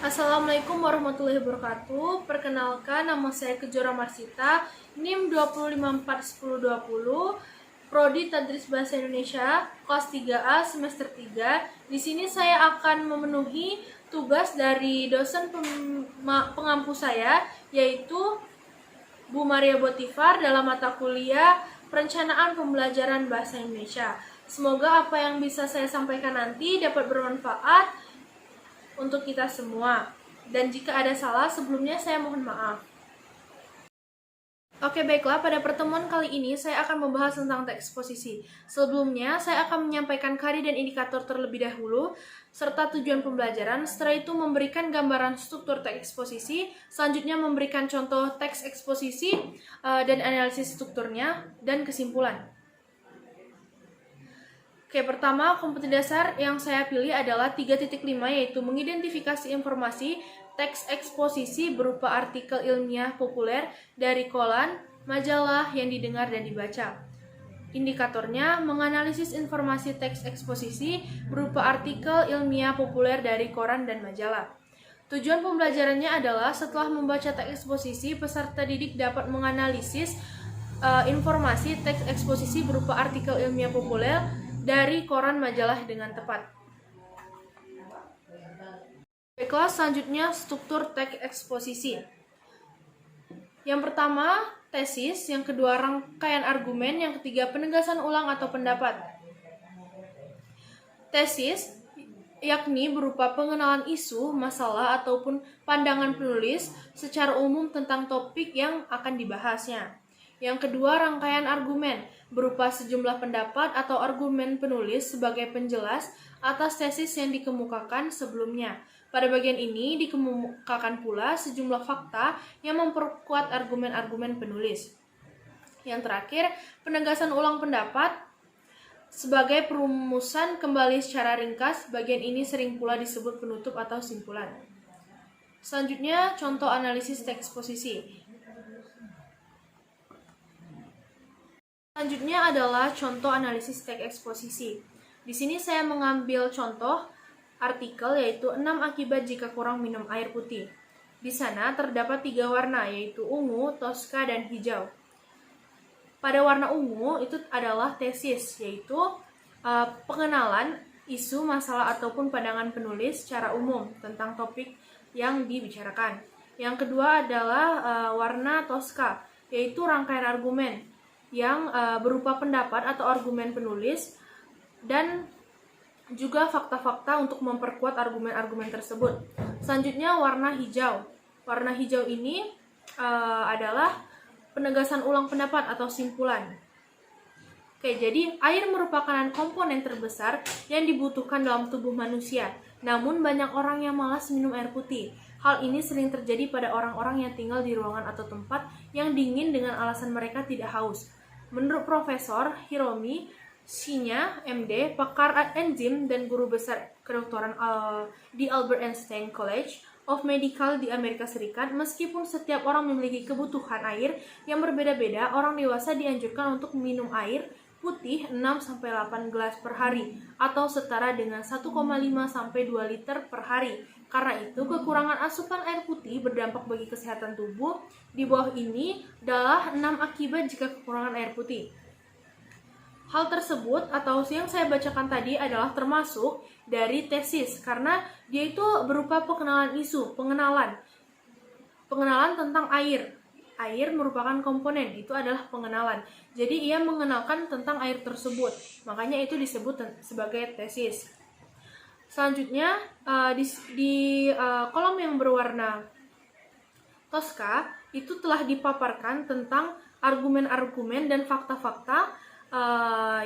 Assalamualaikum warahmatullahi wabarakatuh. Perkenalkan, nama saya Kejora Marsita, NIM 2541020, Prodi Tadris Bahasa Indonesia, kelas 3A semester 3. Di sini saya akan memenuhi tugas dari dosen pengampu saya, yaitu Bu Maria Botifar dalam mata kuliah Perencanaan Pembelajaran Bahasa Indonesia. Semoga apa yang bisa saya sampaikan nanti dapat bermanfaat untuk kita semua. Dan jika ada salah, sebelumnya saya mohon maaf. Oke, baiklah, pada pertemuan kali ini saya akan membahas tentang teks eksposisi. Sebelumnya, saya akan menyampaikan kari dan indikator terlebih dahulu, serta tujuan pembelajaran. Setelah itu memberikan gambaran struktur teks eksposisi, selanjutnya memberikan contoh teks eksposisi dan analisis strukturnya, dan kesimpulan. Oke, pertama kompetensi dasar yang saya pilih adalah 3.5, yaitu mengidentifikasi informasi teks eksposisi berupa artikel ilmiah populer dari koran, majalah yang didengar dan dibaca. Indikatornya, menganalisis informasi teks eksposisi berupa artikel ilmiah populer dari koran dan majalah. Tujuan pembelajarannya adalah setelah membaca teks eksposisi, peserta didik dapat menganalisis informasi teks eksposisi berupa artikel ilmiah populer dari koran majalah dengan tepat. Baiklah, selanjutnya struktur teks eksposisi. Yang pertama, tesis, yang kedua rangkaian argumen, yang ketiga penegasan ulang atau pendapat. Tesis yakni berupa pengenalan isu, masalah, ataupun pandangan penulis secara umum tentang topik yang akan dibahasnya. Yang kedua, rangkaian argumen, berupa sejumlah pendapat atau argumen penulis sebagai penjelas atas tesis yang dikemukakan sebelumnya. Pada bagian ini dikemukakan pula sejumlah fakta yang memperkuat argumen-argumen penulis. Yang terakhir, penegasan ulang pendapat sebagai perumusan kembali secara ringkas. Bagian ini sering pula disebut penutup atau simpulan. Selanjutnya, contoh analisis teks eksposisi. Selanjutnya adalah contoh analisis teks eksposisi. Di sini saya mengambil contoh artikel, yaitu 6 akibat jika kurang minum air putih. Di sana terdapat 3 warna, yaitu ungu, toska, dan hijau. Pada warna ungu itu adalah tesis, yaitu pengenalan isu, masalah, ataupun pandangan penulis secara umum tentang topik yang dibicarakan. Yang kedua adalah warna toska, yaitu rangkaian argumen yang berupa pendapat atau argumen penulis dan juga fakta-fakta untuk memperkuat argumen-argumen tersebut. Selanjutnya warna hijau. Warna hijau ini adalah penegasan ulang pendapat atau simpulan. Oke, jadi air merupakan komponen terbesar yang dibutuhkan dalam tubuh manusia. Namun banyak orang yang malas minum air putih. Hal ini sering terjadi pada orang-orang yang tinggal di ruangan atau tempat yang dingin dengan alasan mereka tidak haus. Menurut Profesor Hiromi Shinya, MD, pakar enzim dan guru besar kedokteran di Albert Einstein College of Medical di Amerika Serikat, meskipun setiap orang memiliki kebutuhan air yang berbeda-beda, orang dewasa dianjurkan untuk minum air putih 6-8 gelas per hari atau setara dengan 1,5-2 liter per hari. Karena itu, kekurangan asupan air putih berdampak bagi kesehatan tubuh. Di bawah ini adalah 6 akibat jika kekurangan air putih. Hal tersebut atau yang saya bacakan tadi adalah termasuk dari tesis, karena dia itu berupa pengenalan isu, pengenalan tentang air. Air merupakan komponen, itu adalah pengenalan. Jadi ia mengenalkan tentang air tersebut, makanya itu disebut sebagai tesis. Selanjutnya di kolom yang berwarna toska itu telah dipaparkan tentang argumen-argumen dan fakta-fakta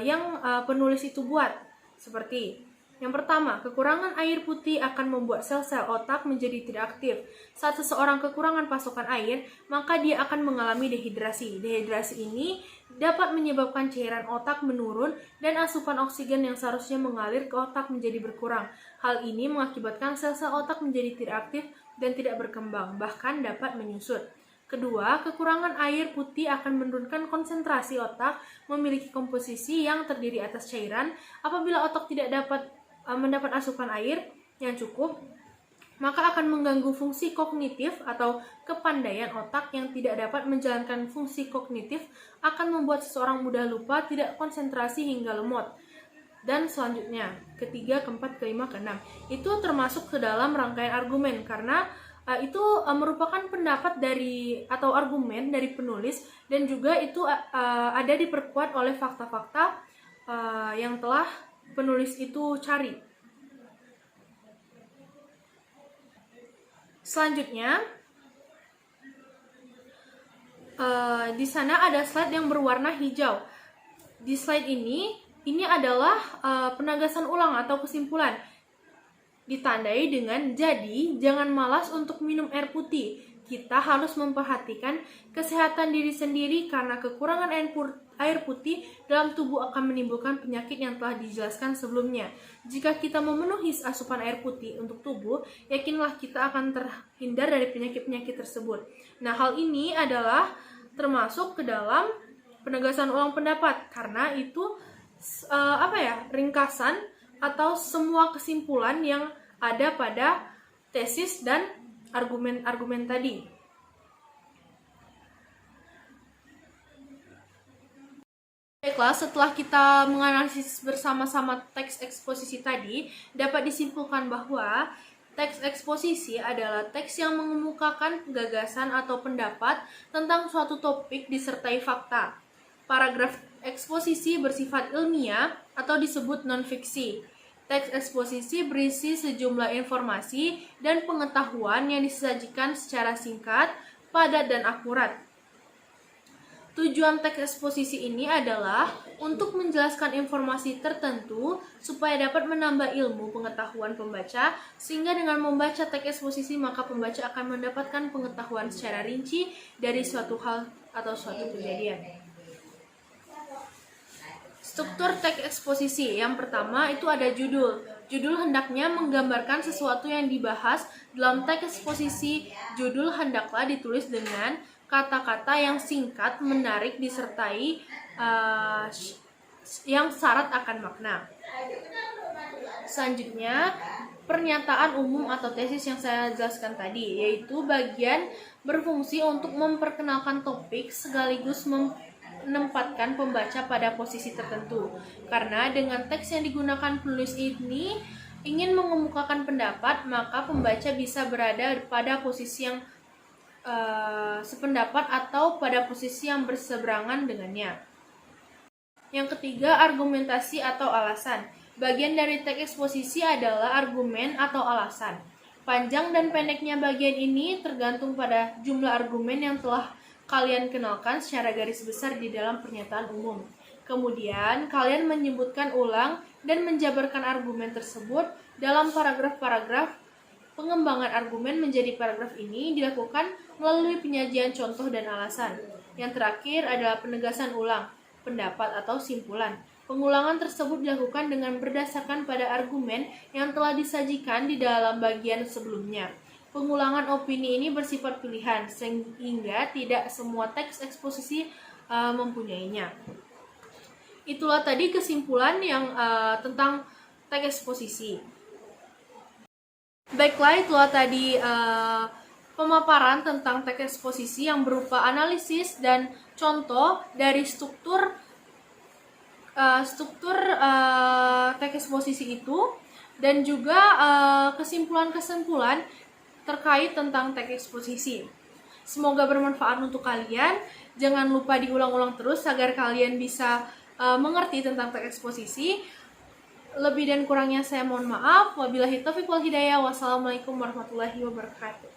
yang penulis itu buat. Seperti yang pertama, kekurangan air putih akan membuat sel-sel otak menjadi tidak aktif. Saat seseorang kekurangan pasokan air, maka dia akan mengalami dehidrasi. Dehidrasi ini dapat menyebabkan cairan otak menurun dan asupan oksigen yang seharusnya mengalir ke otak menjadi berkurang. Hal ini mengakibatkan sel-sel otak menjadi tidak aktif dan tidak berkembang, bahkan dapat menyusut. Kedua, kekurangan air putih akan menurunkan konsentrasi otak, memiliki komposisi yang terdiri atas cairan. Apabila otak tidak dapat mendapat asupan air yang cukup, maka akan mengganggu fungsi kognitif atau kepandaian otak yang tidak dapat menjalankan fungsi kognitif, akan membuat seseorang mudah lupa, tidak konsentrasi hingga lemot. Dan selanjutnya, ketiga, keempat, kelima, keenam. Itu termasuk ke dalam rangkaian argumen karena itu merupakan pendapat dari atau argumen dari penulis, dan juga itu ada diperkuat oleh fakta-fakta yang telah penulis itu cari. Selanjutnya, di sana ada slide yang berwarna hijau. Di slide ini adalah penegasan ulang atau kesimpulan. Ditandai dengan, jadi jangan malas untuk minum air putih. Kita harus memperhatikan kesehatan diri sendiri karena kekurangan air putih dalam tubuh akan menimbulkan penyakit yang telah dijelaskan sebelumnya. Jika kita memenuhi asupan air putih untuk tubuh, yakinlah kita akan terhindar dari penyakit-penyakit tersebut. Nah, hal ini adalah termasuk ke dalam penegasan ulang pendapat karena itu ringkasan atau semua kesimpulan yang ada pada tesis dan argumen-argumen tadi. Baiklah, setelah kita menganalisis bersama-sama teks eksposisi tadi, dapat disimpulkan bahwa teks eksposisi adalah teks yang mengemukakan gagasan atau pendapat tentang suatu topik disertai fakta. Paragraf eksposisi bersifat ilmiah atau disebut non-fiksi. Teks eksposisi berisi sejumlah informasi dan pengetahuan yang disajikan secara singkat, padat, dan akurat. Tujuan teks eksposisi ini adalah untuk menjelaskan informasi tertentu supaya dapat menambah ilmu pengetahuan pembaca, sehingga dengan membaca teks eksposisi maka pembaca akan mendapatkan pengetahuan secara rinci dari suatu hal atau suatu kejadian. Struktur teks eksposisi. Yang pertama itu ada judul. Judul hendaknya menggambarkan sesuatu yang dibahas dalam teks eksposisi. Judul hendaklah ditulis dengan kata-kata yang singkat, menarik, disertai yang syarat akan makna. Selanjutnya, pernyataan umum atau tesis yang saya jelaskan tadi, yaitu bagian berfungsi untuk memperkenalkan topik sekaligus menempatkan pembaca pada posisi tertentu. Karena dengan teks yang digunakan penulis ini ingin mengemukakan pendapat, maka pembaca bisa berada pada posisi yang sependapat atau pada posisi yang berseberangan dengannya. Yang ketiga, argumentasi atau alasan. Bagian dari teks eksposisi adalah argumen atau alasan. Panjang dan pendeknya bagian ini tergantung pada jumlah argumen yang telah kalian kenalkan secara garis besar di dalam pernyataan umum. Kemudian, kalian menyebutkan ulang dan menjabarkan argumen tersebut dalam paragraf-paragraf. Pengembangan argumen menjadi paragraf ini dilakukan melalui penyajian contoh dan alasan. Yang terakhir adalah penegasan ulang, pendapat atau simpulan. Pengulangan tersebut dilakukan dengan berdasarkan pada argumen yang telah disajikan di dalam bagian sebelumnya. Pengulangan opini ini bersifat pilihan, sehingga tidak semua teks eksposisi mempunyainya. Itulah tadi kesimpulan yang tentang teks eksposisi. Baiklah, itulah tadi pemaparan tentang teks eksposisi yang berupa analisis dan contoh dari struktur teks eksposisi itu, dan juga kesimpulan-kesimpulan terkait tentang teks eksposisi. Semoga bermanfaat untuk kalian. Jangan lupa diulang-ulang terus agar kalian bisa mengerti tentang teks eksposisi. Lebih dan kurangnya saya mohon maaf. Wabillahi taufiq wal hidayah. Wassalamualaikum warahmatullahi wabarakatuh.